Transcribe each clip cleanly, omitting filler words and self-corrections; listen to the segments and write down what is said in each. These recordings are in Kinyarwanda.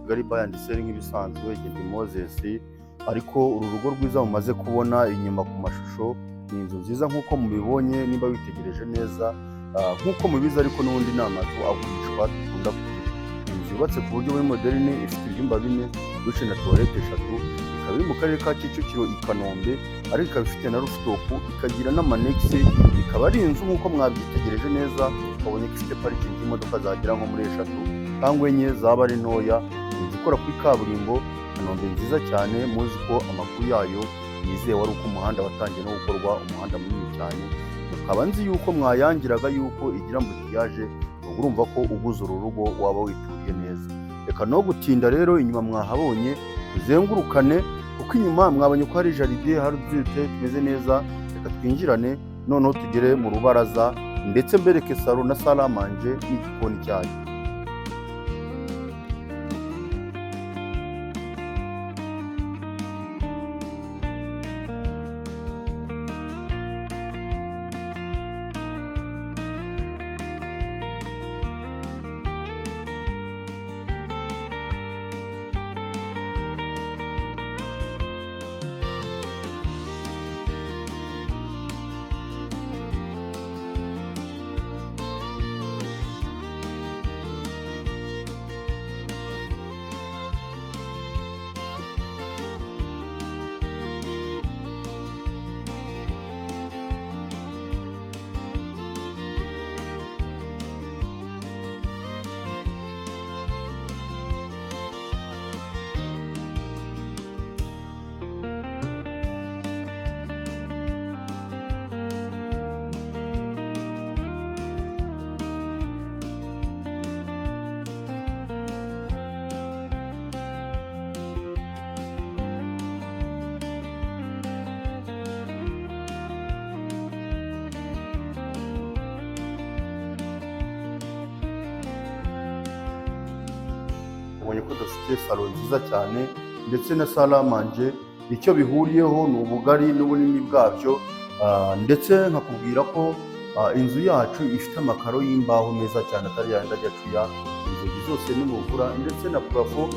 Kigali Buy and Sell nk'ibisanzwe, jye ndi Moses, ariko uru rugo rwiza mumaze kubona inyuma ku mashusho ni inzu nziza nk'uko mubibonye nimba witegereje neza, nk'uko mubizi ariko n'ubundi ni amazu agurishwa dukunda kugira. Inzu yubatse ku buryo muri moderne, ifite ibyumba 4, dushe na toilette 3, ikaba iri mu karere ka Kicukiro i Kanombe, ariko ikaba ifite na rooftop, ikagira n'amanexe, ikaba ari inzu nk'uko mwabyitegereje neza, ukabonye ko ifite parikingi y'imodoka zagera nko muri 3 cyangwa 4 zaba ari ntoya. Inzu ikora kuri kaburimbo, Kanombe nziza cyane, muzi ko amakuru yayo yizewe ari uko umuhanda watangiye no gukorwa, umuhanda munini cyane. Ukaba nzi yuko mwayangiraga yuko igira mbutiyaje, ubwo urumva ko uguze uru rugo waba wituriye neza. Reka no gutinda rero, inyuma mwahabonye uzengurukane, kuko inyuma mwabonye ko hari jaride, hari udute tumeze neza. Reka twinjirane noneho tugere mu rubaraza, ndetse mbereke salo na salle à manger n'igikoni cyayo. Ubonye ko dufite salo nziza cyane ndetse na salle à manger. Icyo bihuriyeho ni ubugari n'ubunini bwabyo, ndetse nkakubwira ko inzu yacu ifite amakaro y'imbaho meza cyane, atari yandi ajya acuya. Inzugi zose ni muvura, ndetse na purafo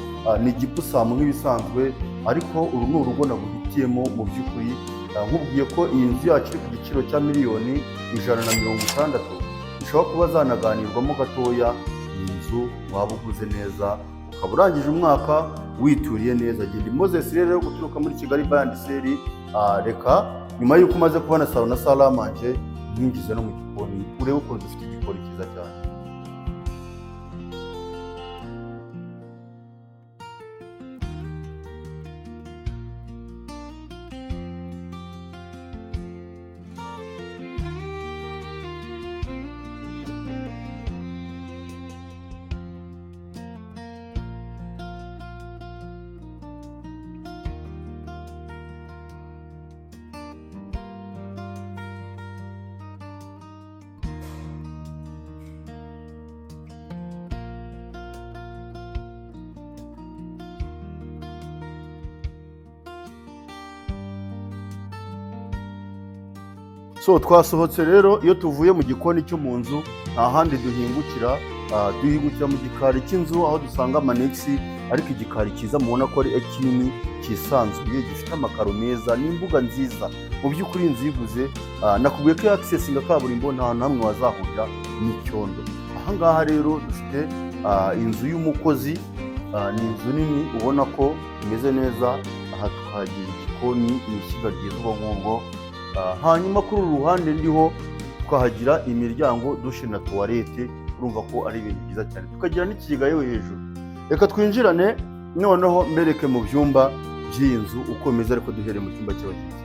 ni igipusamu nk'ibisanzwe, ariko uru ni urugo naguhitiyemo mu by'ukuri. Nkubwiye ko iyi nzu yacu iri ku giciro cya $160,000, ishobora kuba zanaganirwamo gatoya. Iyi nzu waba uguze neza, ukaba urangije umwaka wituriye neza. Ndi Moses rero guturuka muri Kigali Buy and Sell. Reka nyuma y'uko umaze kubona salo na salle à manger, nkinjize no mu gikoni urebe ukuntu dufite igikoni cyiza cyane. So twasohotse rero, iyo tuvuye mu gikoni cyo mu nzu nta handi duhingukira, duhingukira mu gikari cy'inzu aho dusanga amanexi, ariko igikari cyiza mubona ko ari kinini cyisanzuye, gifite amakaro meza n'imbuga nziza. Mu by'ukuri inzu yiguze, nakubwiye ko accessinga kaburimbo, nta namwe wazahurira n'icyondo. Aha ngaha rero dufite inzu y'umukozi, ni inzu nini ubona ko imeze neza. Aha tukahagira igikoni, ishyiga ryiza nk'ubwo. Hanyuma kuri uru ruhande ndiho tukahagira imiryango, dushe na toilette. Urumva ko ari ibintu byiza cyane, tukagira n'ikigega yewe hejuru. Reka twinjirane noneho mbereke mu byumba by'iyi nzu uko bimeze, ariko duhere mu cyumba cy'abashyitsi.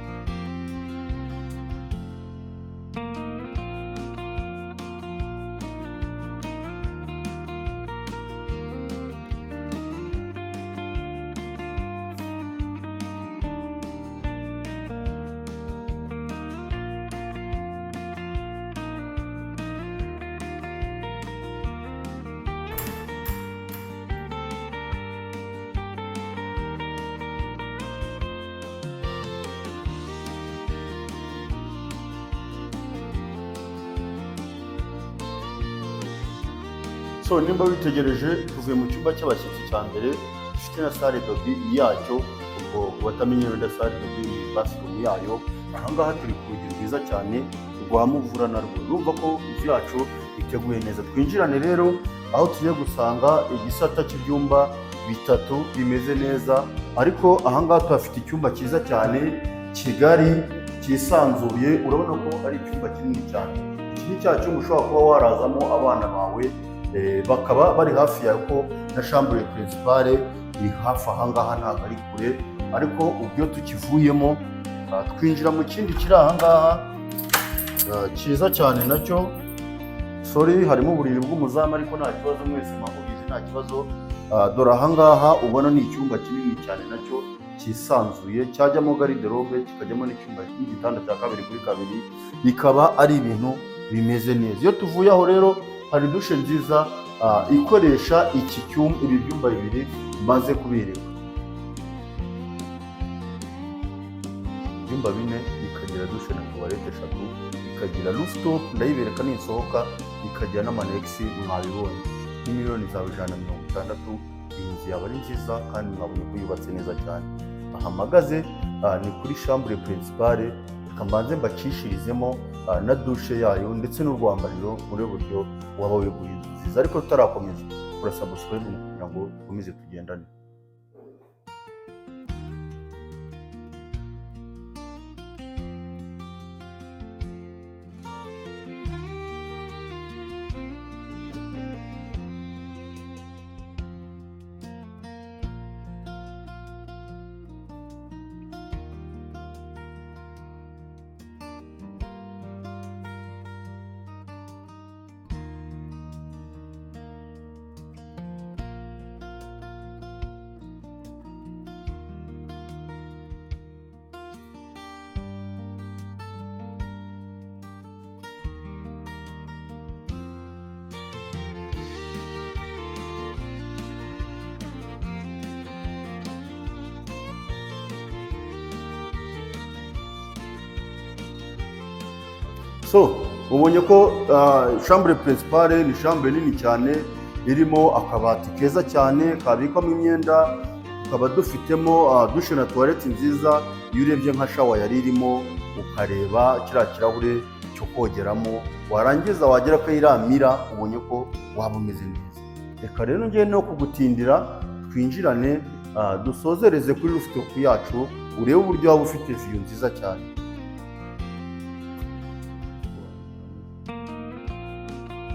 So nimba witegereje tuvuye mu cyumba cy'abashyitsi cya mbere gifite na salle de bain yacyo, ubwo batamenye wenda salle de bain ni bathroom yayo. Ahangaha turi ku rugi rwiza cyane rwa muvura narwo, urumva ko inzu yacu iteguye neza. Twinjirane rero aho tugiye gusanga igisata cy'ibyumba bitatu bimeze neza, ariko ahangaha tuhafite icyumba cyiza cyane kigari cyisanzuye, urabona ko ari icyumba kinini cyane. Iki ni cya cyumba ushobora kuba warazamo abana bawe bakaba bari hafi yawe, ko na chambre principale iri hafi ahangaha ntabwo ari kure. Ariko ubwo tukivuyemo twinjira mu kindi kiri ahangaha cyiza cyane nacyo. Sorry, harimo uburiri bw'umuzamu ariko nta kibazo, mwese mwamubizi nta kibazo. Dore ahangaha ubona ni icyumba kinini cyane nacyo cyisanzuye, cyajyamo garderobe, kikajyamo n'icyumba n'igitanda cya kabiri kuri kabiri, bikaba ari ibintu bimeze neza. Iyo tuvuye aho rero hari dushe nziza ikoresha ibi byumba bibiri maze kubereka. Ibyumba bine bikagira dushe na toilette eshatu, bikagira rooftop ndayibereka ninsohoka, bikagira n'amanegisi mwabibonye. Ni miliyoni zawe 160. Iyi nzu yaba ari nziza kandi mwabonye ko yubatse neza cyane. Ahamagaze ni kuri chambre principale, reka mbanze mbacishirizemo na dushe yayo ndetse n'urwambariro muri buryo waba weguye inzu nziza. Ariko tutarakomeza, urasabwa kugira ngo dukomeze tugendane. So ubonye ko chambre principale ni chambre nini cyane, irimo akabati keza cyane kabikwamo imyenda, tukaba dufitemo dushe na toilette nziza. Iyo urebye nka shawa yari irimo, ukareba kiriya kirahure cyo kogeramo, warangiza wagera ko iramira, ubonye ko waba umeze neza. Reka rero ngiye no kugutindira, twinjirane dusozereze kuri rooftop yacu, urebe uburyo waba ufite view nziza cyane.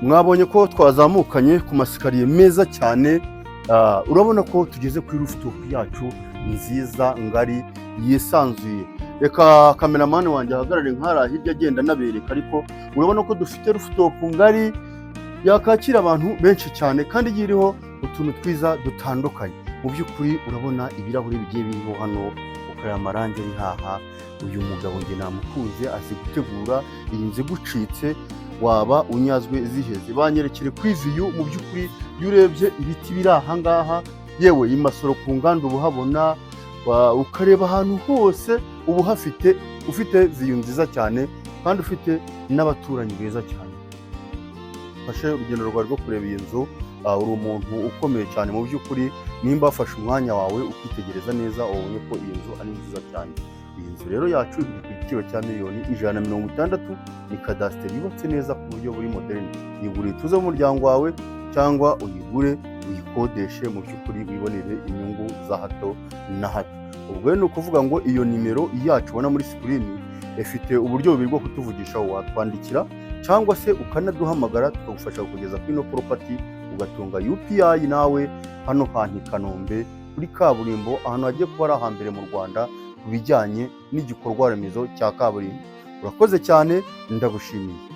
Mwabonye ko twazamukanye ku masikariye meza cyane, urabona ko tugeze kuri rooftop yacu nziza ngari yisanzuye. Reka kameramani wanjye ahagarare nk'ara hirya agenda nabereka, ariko urabona ko dufite rooftop ngari yakakira abantu benshi cyane, kandi iriho utuntu twiza dutandukanye. Mu by'ukuri urabona ibirahuri bigiye biriho hano, ukareba amarangi ari haha. Uyu mugabo njye namukunze, azi gutegura. Iyi nzu igucitse waba unyazwe ziheze. Banyerekere kuri view, mu by'ukuri iyo urebye ibiti biri ahangaha, yewe imasoro ku nganda ubuhabona, ukareba ahantu hose ubu ufite view nziza cyane, kandi ufite n'abaturanyi beza cyane. Fashe urugendo rwawe rwo kureba iyi nzu, uri umuntu ukomeye cyane mu by'ukuri. Nimba wafashe umwanya wawe ukitegereza neza, ubonye ko iyi nzu ari nziza cyane. Iyi nzu rero yacu iri ku giciro cya miliyoni 160. Ni kadasiteri yubatse neza ku buryo buri moderni. Yigure tuze mu muryango wawe, cyangwa uyigure uyikodeshe, mu by'ukuri wibonere inyungu za hato na hato. Ubwo ni ukuvuga ngo iyo nimero yacu ubona muri screen ifite uburyo bubiri bwo kutuvugisha. Watwandikira cyangwa se ukanaduhamagara, tukagufasha kugeza kuri no property, ugatunga UPI nawe hano hantu i Kanombe kuri kaburimbo, ahantu hagiye kuba ari ahambere mu Rwanda ku bijyanye n'igikorwa remezo cya kaburimbo. Urakoze cyane, ndagushimiye.